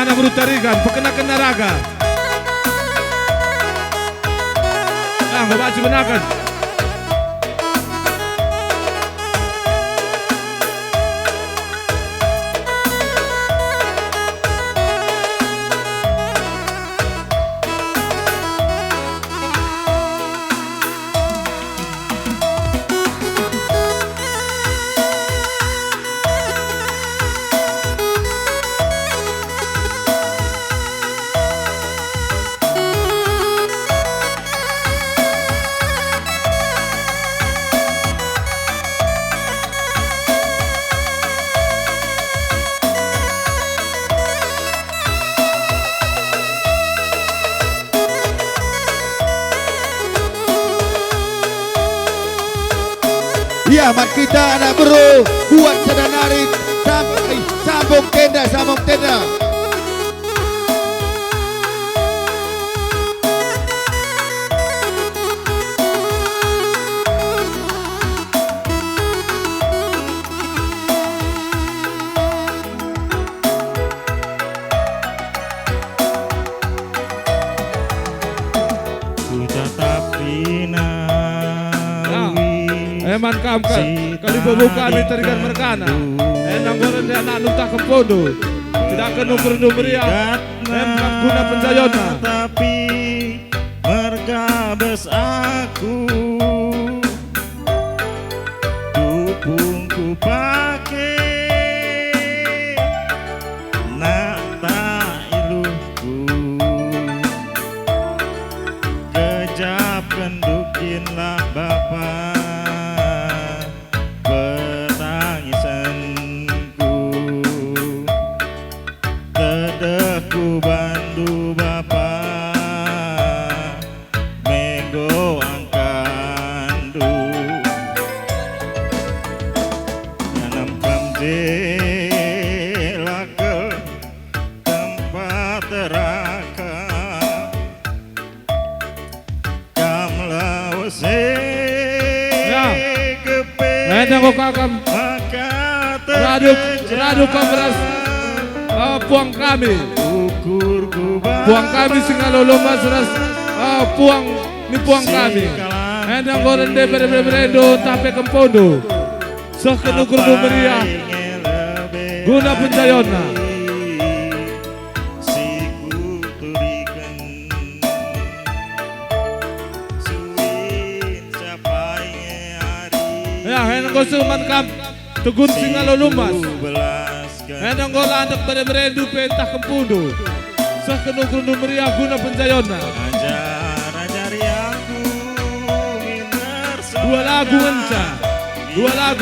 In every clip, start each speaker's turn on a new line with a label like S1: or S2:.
S1: anak berutarikan, pekenakan naraga. Nah, bapak benakan.
S2: Ya, mat kita anak bro, buat sedanarit, sambung tenda, sambung tenda.
S1: Eman kamkan, kali buka kami terikan merkana. Enang goren dia anak nuntah kempodo. Tidak kena berdumria. Emkap guna penjayona.
S3: Tapi mergabes aku, dupungku pakai nak tak iluku. Kejap kendukinlah bapak. Ku bantu bapak menggo angkandu nanam kamjela ke tempat teraka kamlawase kepe
S1: Enang kakam radu kamras puang kami. Puang kami singalo lomba seras puang ni puang kami. Endang goren de beredo tape kempodo. Sekenu kurdu meriah guna penjayona. Ya, endang gosuman kam tegun singalo lumas. Endang gola anak beredo pentah kempodo. Sekenu kurdu meriah guna penjayona.
S3: Ajari aku
S1: dua lagu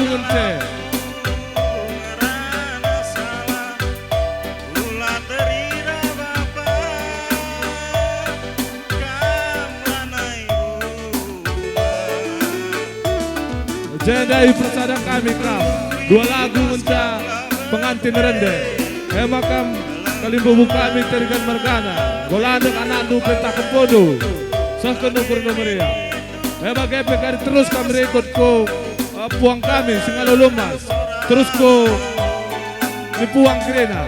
S1: ngence. Jendai persada kami kam. Dua lagu ngence pengantin rende. Makam kalimbo buka kami terikan mergana. Golandek anak du pentah kempodo. Sekenu kurdu meriah. Bagai pekari terus kami rekod ko puang kami singalo lumas. Terus ko di puang kirena.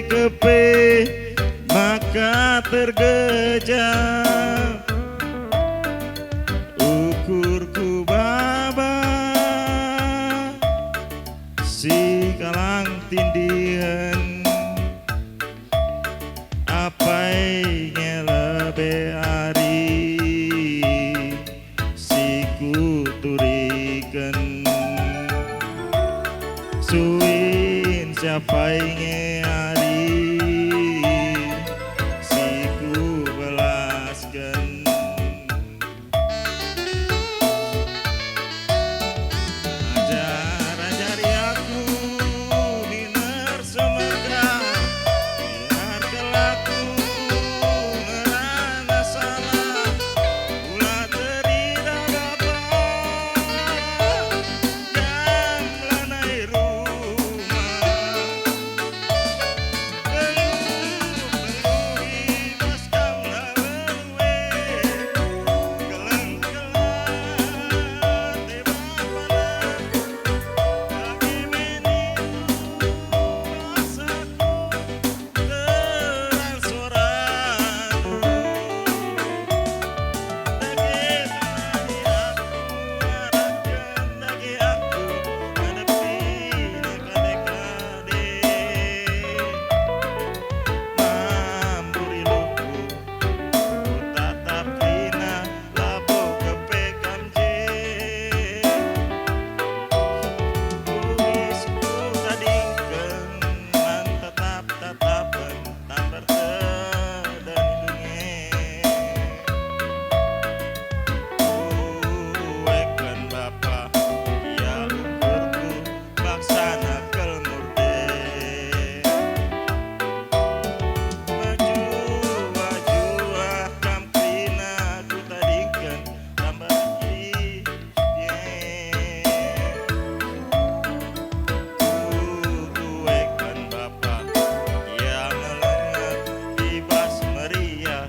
S3: kepe maka tergejam ukurku baba si kalang tindihan apainya lebih hari si kuturikan suin siapa ingin hari si ku belaskan ajar-ajari aku minar semerga biar kelaku ngerana salah ulah terida bapa jam lanai rumah peluhi mas kam lawe gelang-gelang te bapana kaki meni rasaku terang soraku dage temani aku arahkan dage aku hadapi dekade-kade mamburi luku ku tatap rina labo kepekam je kuis ku tadingkeun man tetap tatapan tan bertedan Uwekan bapa ya ukurku baksana kel murde maju kam krina ku tadingkeun tambah uwekan bapa ya melengat bebas meriah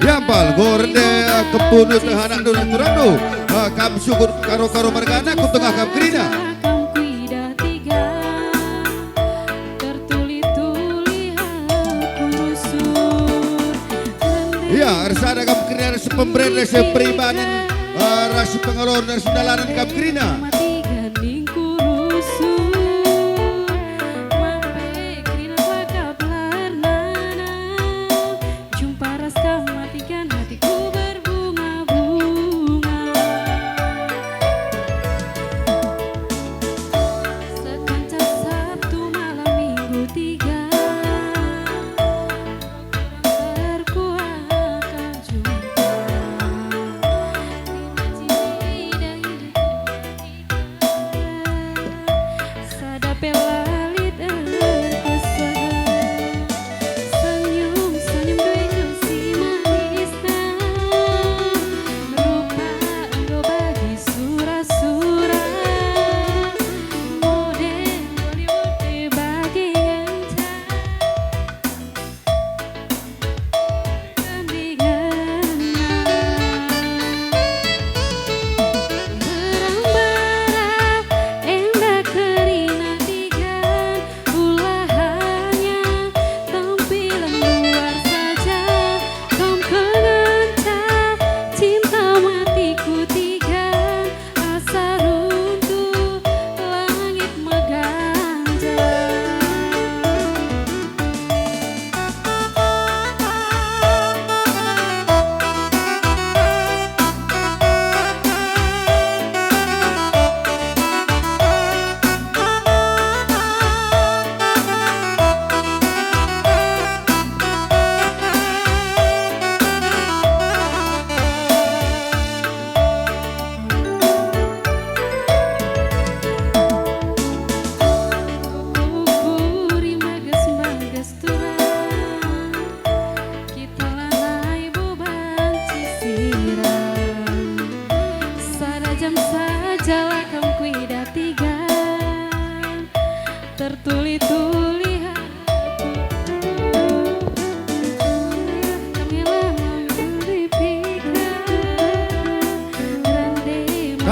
S2: Yampal gorde kepunu tehanak dulu turando kam syukur karo margana ku tengah kam krina. Ya resada kam krina rasa pemberian rasa peribanan rasa pengeluaran rasa dalanan kam krina.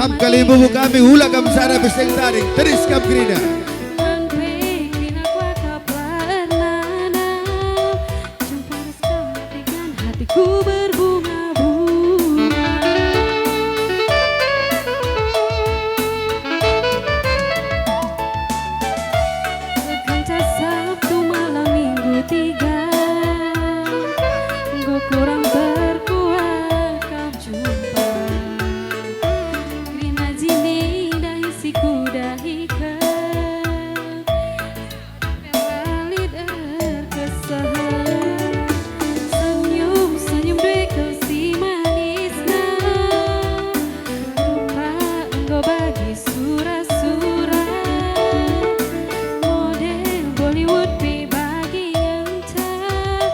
S2: Kam kali bubu kami hula kam sana beseng taring teris kam kerina.
S4: Hatiku berbunga-bunga. Sekenca Sabtu malam minggu 3, gue kurang berkuat kau jumpa. Krina jini dahi siku dahi kan, kembali terkesan. Senyum deh kau si manisna, rupa engkau bagi surat-surat, model Bollywood pi bagi encar,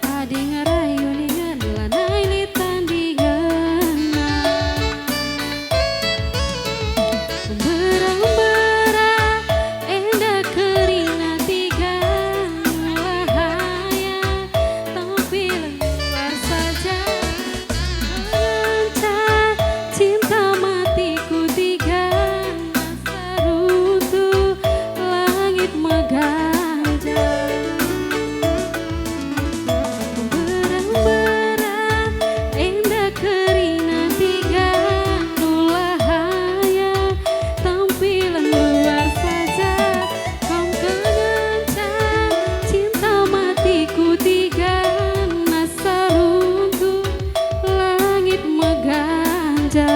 S4: adi ngarayu dengan lanai litan digana. Berang-berang endah kerina 3, wahaya tampil luar saja, mengencang cinta matiku 3, masa runtuh langit meganja. Berang-berang endah kerina 3, wahaya tampilan luar saja, kau mengencang cinta matiku 3, masa runtuh langit meganja.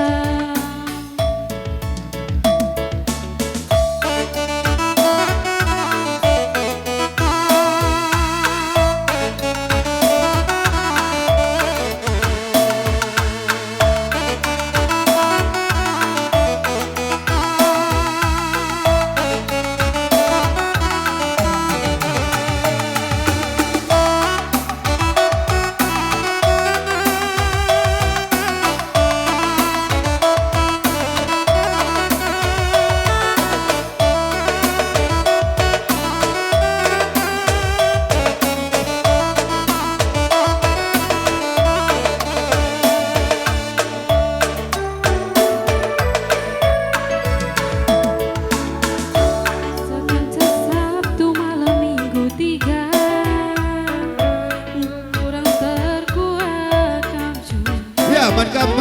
S4: Sekenca Sabtu malam minggu 3, kurang terkuat kau jumpa.
S2: Ya, mankam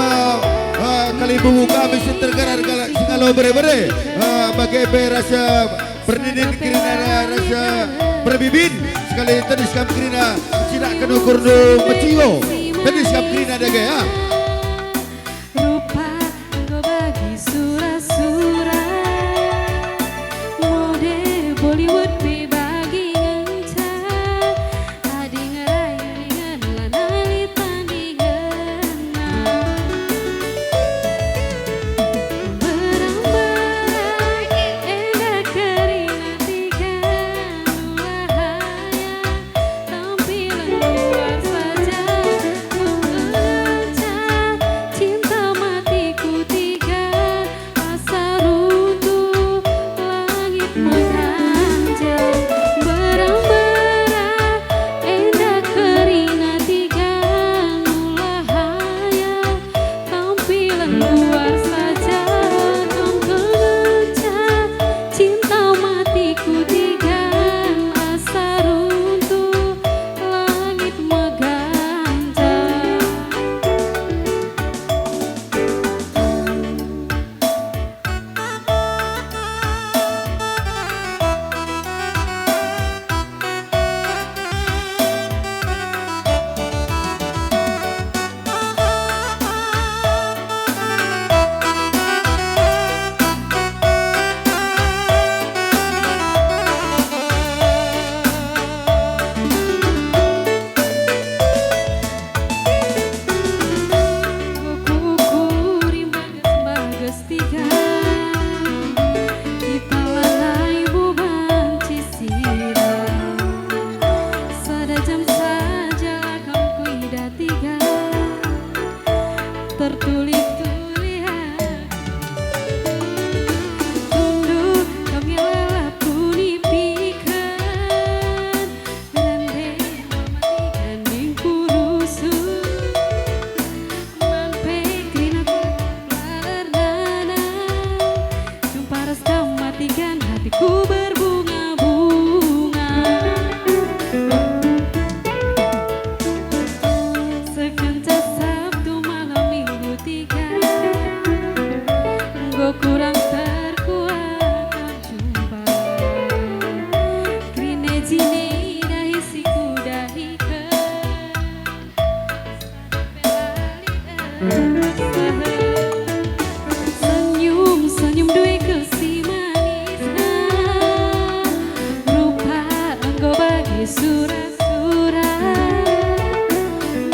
S2: kali bubu kami sentergerar kalau bere-bere bagai rasa berdinin kerina rasa berbibin sekali tenis kam kerina tidak kenukur do mecio tenis kam kerina dage ya.
S4: Rupa engkau bagi surat-surat, model Bollywood pi bagi ngencar, adi ngerayu dengan lanai litan digana. Berang-berang endah kerina 3, wahaya tampilan luar saja, mengencang cinta matiku 3, asa runtuh langit meganja. Berang-berang endah kerina 3, wahaya tampilan luar saja, kau mengencang cinta matiku 3, asa runtuh langit meganja. Kukuri bagas-bagas 3, kita lalai buban cisira, sada jam saja kau kuida 3, tertuli-tuli hati, tunduk kami lalap kuni pikan, rande mematikan minggu rusuh. Man pe krina ku larnana, Senyum-senyum duwe kesi manisna, rupa engko bagi surat-surat,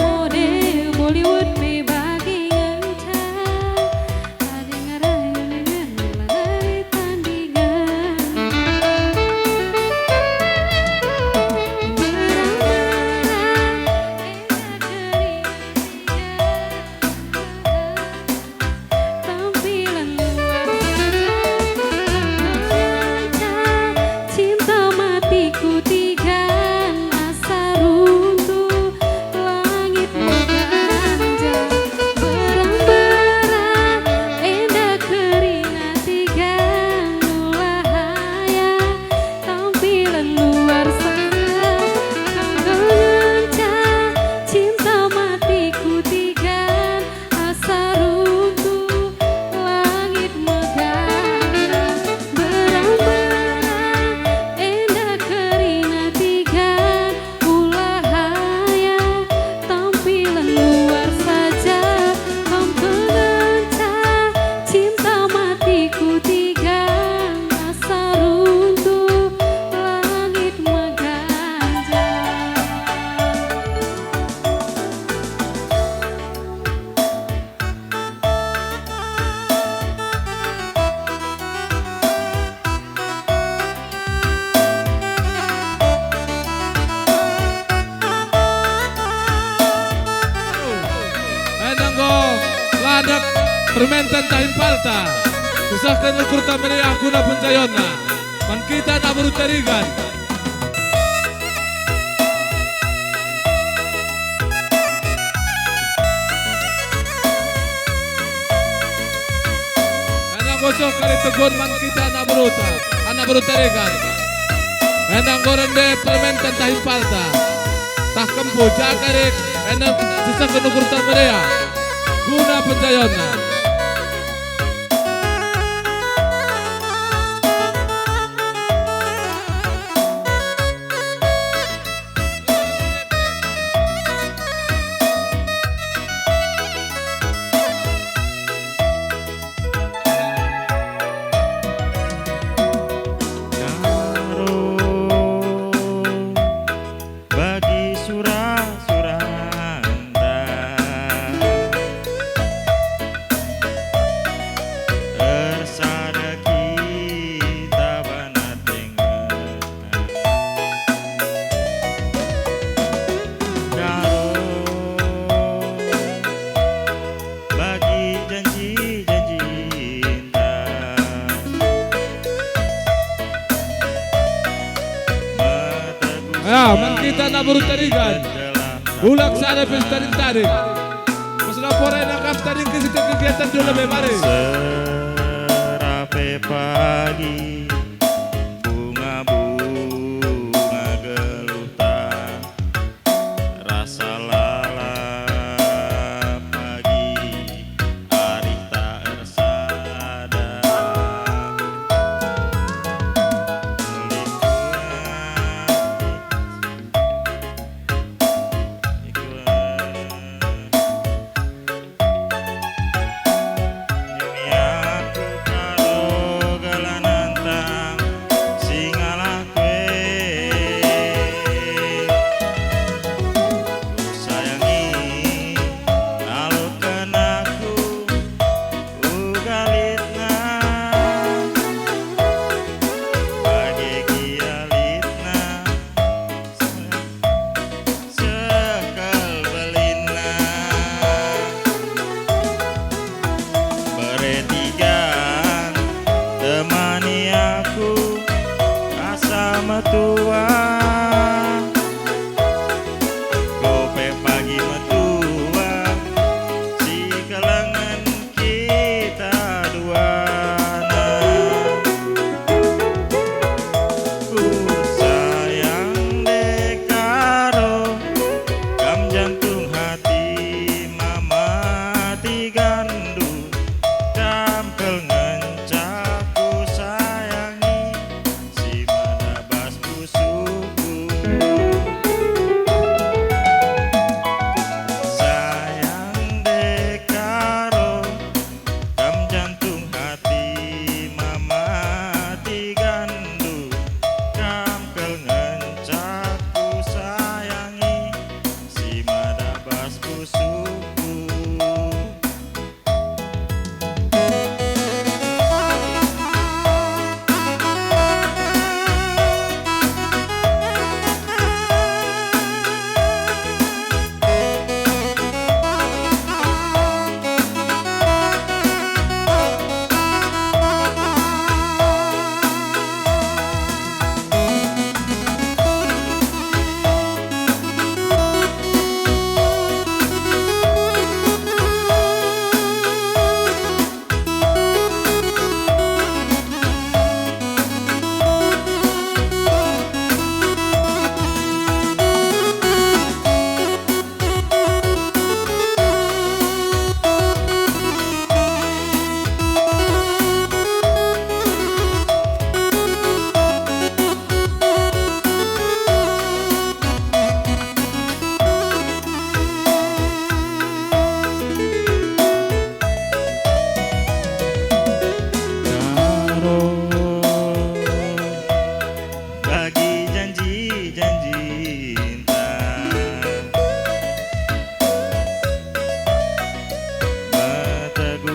S4: model Bollywood me bagi ngencang, ada ngarayu dengan lari tandingan. Tampilan luar cinta matiku tigan asa runtuh langit mengganjal berang-berang indah kerina tigan ulahaya tampilan luar sana mengganjal cinta matiku tigan asa runtuh langit mengganjal berang-berang indah kerina tigan ulahaya tampilan luar saja mengganjal cinta matiku tigan asa runtuh langit mengganjal.
S1: Enanggo ladak permenten tahin palta. Susahkan ukur tamiri aku na pencayona. Man kita na berutarigan. Enanggo sok kali tegur man kita na beruta. Ana berutarigan. Enanggo rende permenten tahin palta. Tak kempu jakarik. Enam susahkan ukur tamiri guna pencayona.
S3: Bagi surah-suranda tersada kita bana tengen karo bagi janji-janji cinta
S1: Ya, man kita na berutarigan. Ulak sana pestarin tarik. Mas laporan na kaptarin kasi kegiatan dulu lebih mari.
S3: Serape pagi bunga-bunga gelutan rasa lalap pagi hari tak ersada Aku karo galananta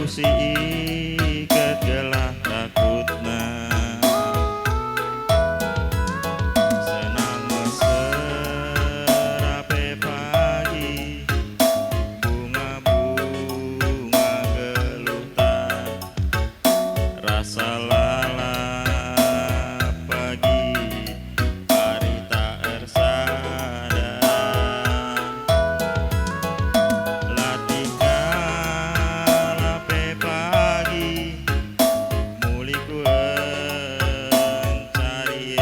S3: si iket gelah takutna senang meserape pagi bunga-bunga gelutan rasa lalap pagi hari tak ersada latika lape pagi muliku encari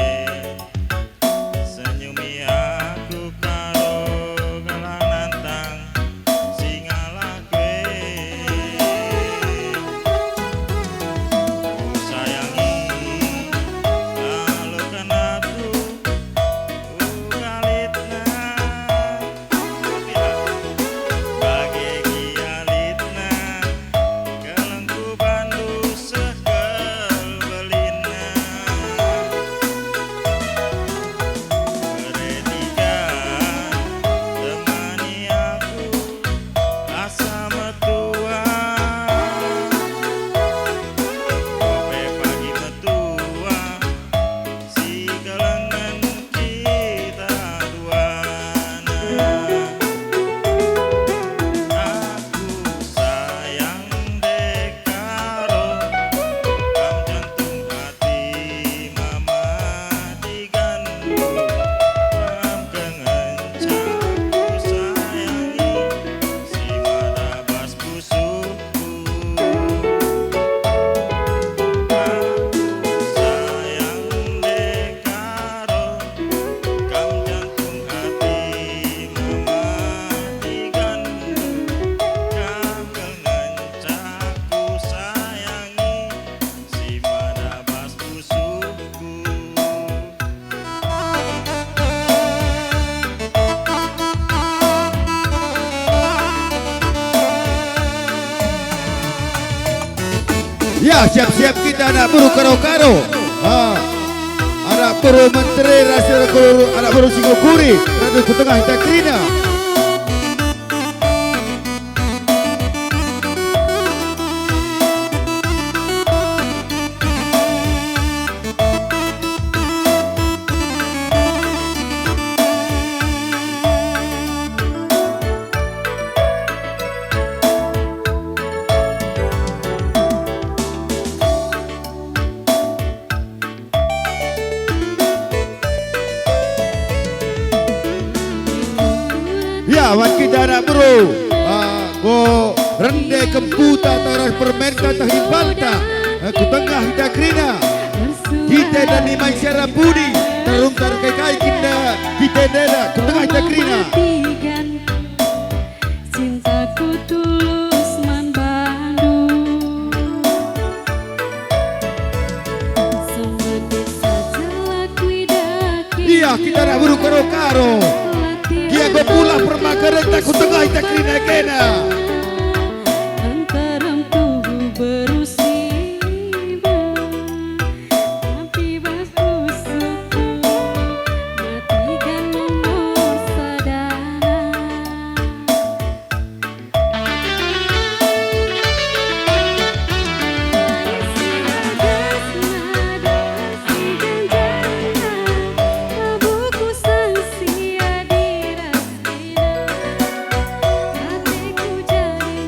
S3: senyumi aku karo gelang nantang singalah kue ku sayangi lalu kan aku galitna bagi gialitna kelengku bandu sekel belina beretiga temani aku asa metua kope pagi metua si gelengan kita duana aku sayang dekaro kam jantung hati mama digandung kam kengencang ku sayangi si madabas busukku aku sayang dekaro kam jantung hati mama digandung kam kengencang ku sayangi si madabas busukku.
S2: Ya, siap-siap kita anak buru karo-karo. Anak buru menteri rasa guru, anak buru Singapura, Radu Kutengah Takrina. Ya, wan kita anak bro. Go rende kemputa taras permenta tahibanta. Aku tengah kita krina. Kita dan imai syara budi. Tarum tarkai kai kita dada. Ku tengah kita krina.
S4: Cintaku tulus man Bandung semedih saja lakui daki
S2: Iya, kita anak bro karo-karo. Dia go pula permakaran tak ku tengah kita krina kena.
S4: Antarem tubuh berusia tapi bagus suku matikan nomor sadana buku sansia dirasina hatiku jadi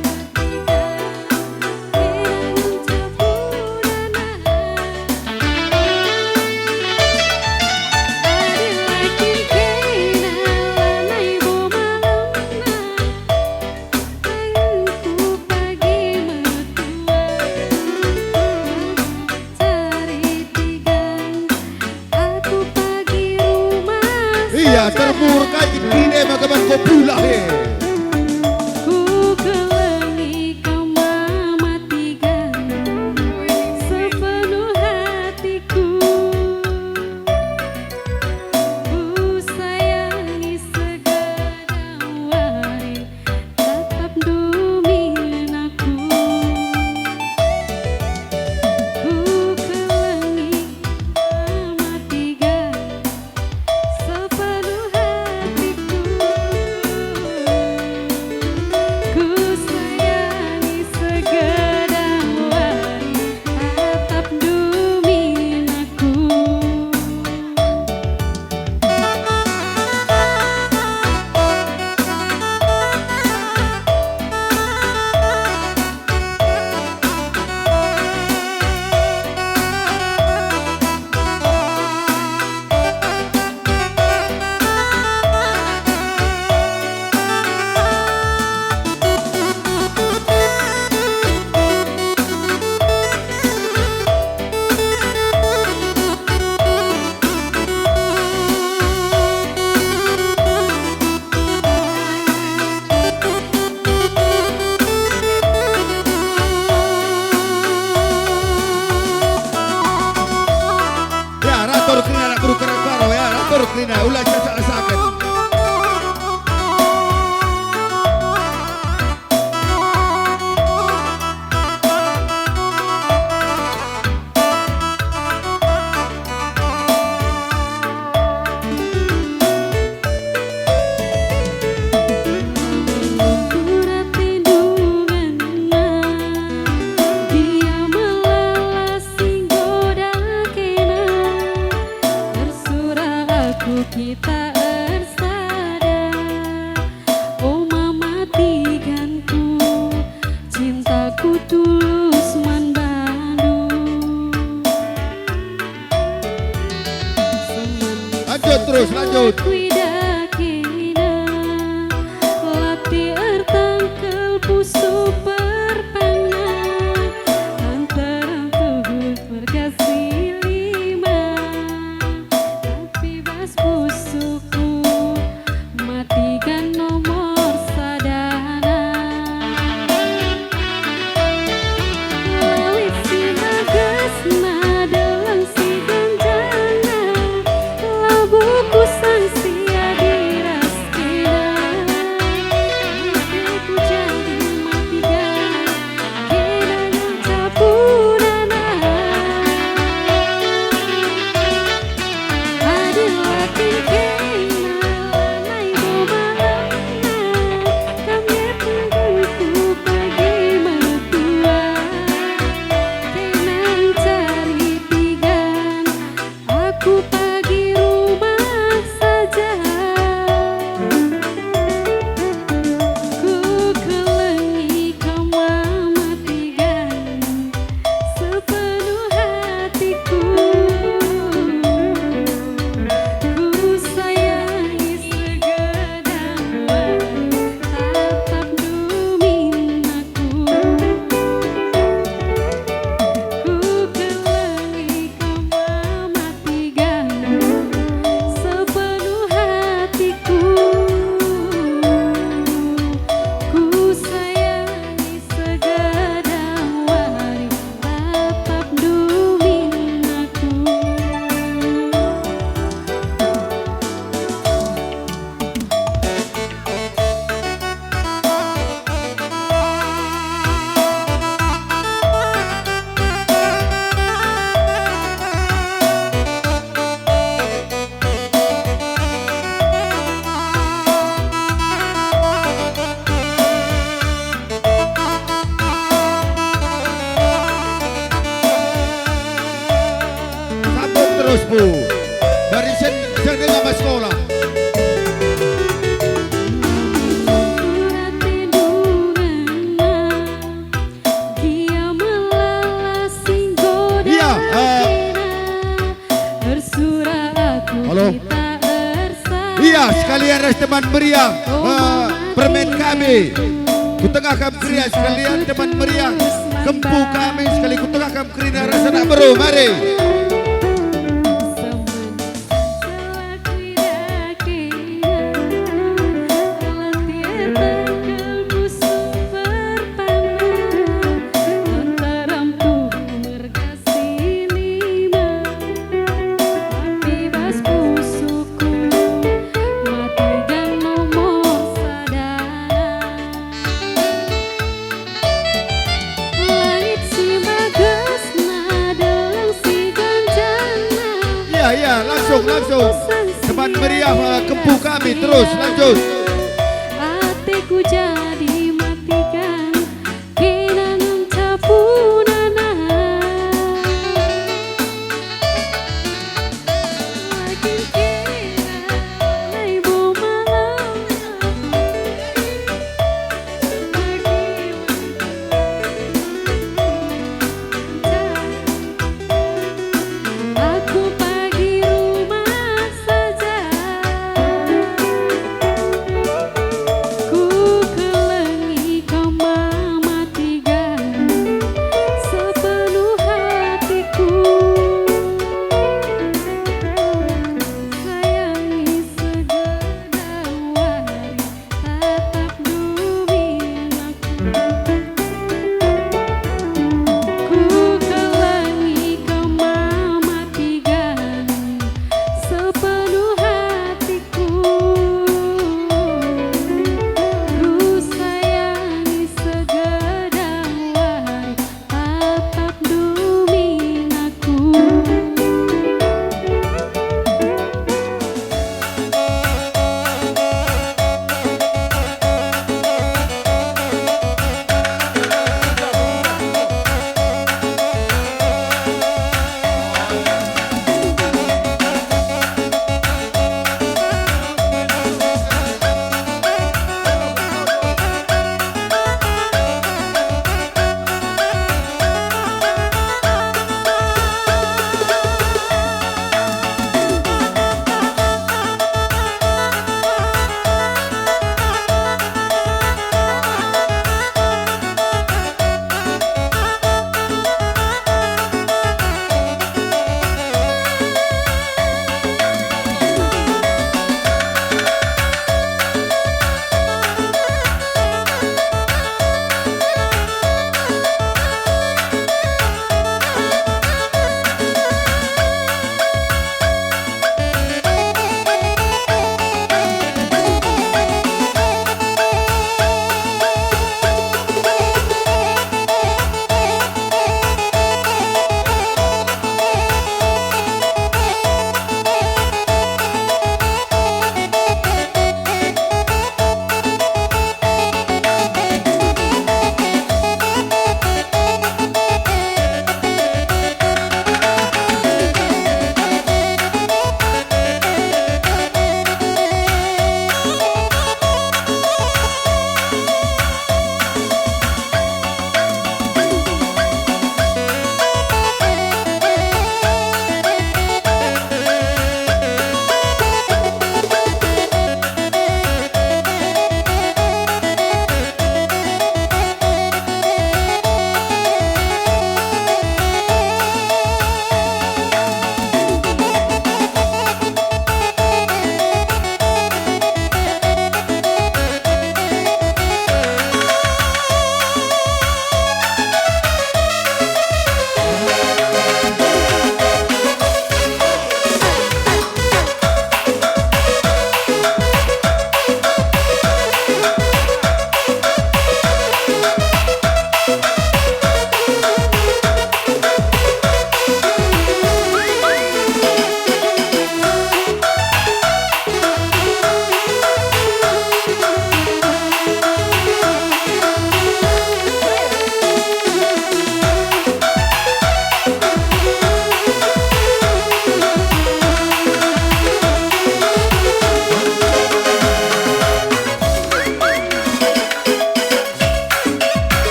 S2: Iya, termurka ini makaman ko pula he.
S4: ku kelengi kau mematikan sepenuh hatiku ku sayangi segala wari tetap dumin aku ku kelengi mematikan sepenuh hatiku
S2: Krina ulah casak-casakan.
S4: Surat tindunganna dia melalas singgoda kena tersurah aku kita ersada oh mama tiganku cintaku tulus man Bandung
S2: Lanjut terus, lanjut.
S4: Lati ertangkel pusu perpana antara tubuh berkasih lima tapi bas pusuku matikan nomor sadana lawit si magesna dalam si ganjana labuku sang sia diras kena hatiku jadi matikan kena yang capurana adilatin kena lanai bobalana kami tungguku pagi mertua kena cari tigan aku pagi rumah saja ku kelengi kau matikan sepenuh hatiku ku sayangi segedang tatap dumin aku ku kelengi kau matikan sepenuh hatiku ku sayangi segedang wari tatap dumin aku
S2: Sambung terus Bu. Barisan sedang apa sekolah.
S4: Surat tindunganna dia melalas singgoda
S2: Iya,
S4: tersurah aku
S2: Halo.
S4: kita ersada
S2: Iya, sekalian ras teman meriah permen kami. Kutengah kam kriya sekalian teman meriah. Kempu kami sekali kutengah kam krina rasa nak beru. Mari. Iya, langsung. Teman meriah kempu kami terus lanjut.